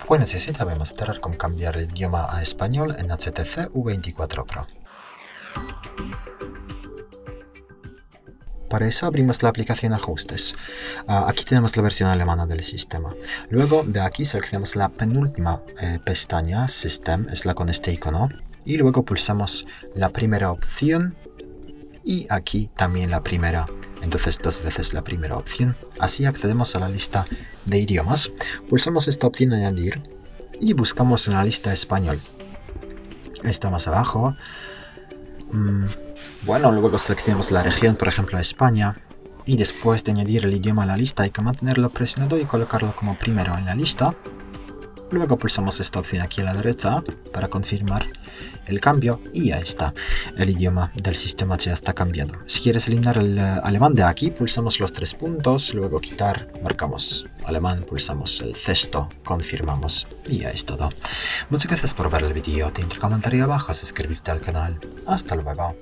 Pues necesitamos mostrar cómo cambiar el idioma a español en HTC U24 Pro. Para eso abrimos la aplicación Ajustes. Aquí tenemos la versión alemana del sistema. Luego de aquí seleccionamos la penúltima pestaña, System, es la con este icono. Y luego pulsamos la primera opción y aquí también la primera. Entonces 2 veces la primera opción. Así accedemos a la lista de idiomas. Pulsamos esta opción Añadir y buscamos en la lista Español. Está más abajo. Bueno, luego seleccionamos la región, por ejemplo España. Y después de añadir el idioma a la lista hay que mantenerlo presionado y colocarlo como primero en la lista. Luego pulsamos esta opción aquí a la derecha para confirmar el cambio y ya está. El idioma del sistema ya está cambiado. Si quieres eliminar el alemán de aquí, pulsamos los 3 puntos, luego quitar, marcamos alemán, pulsamos el cesto, confirmamos y ya es todo. Muchas gracias por ver el vídeo. Te invito a comentar ahí abajo, suscribirte al canal. Hasta luego.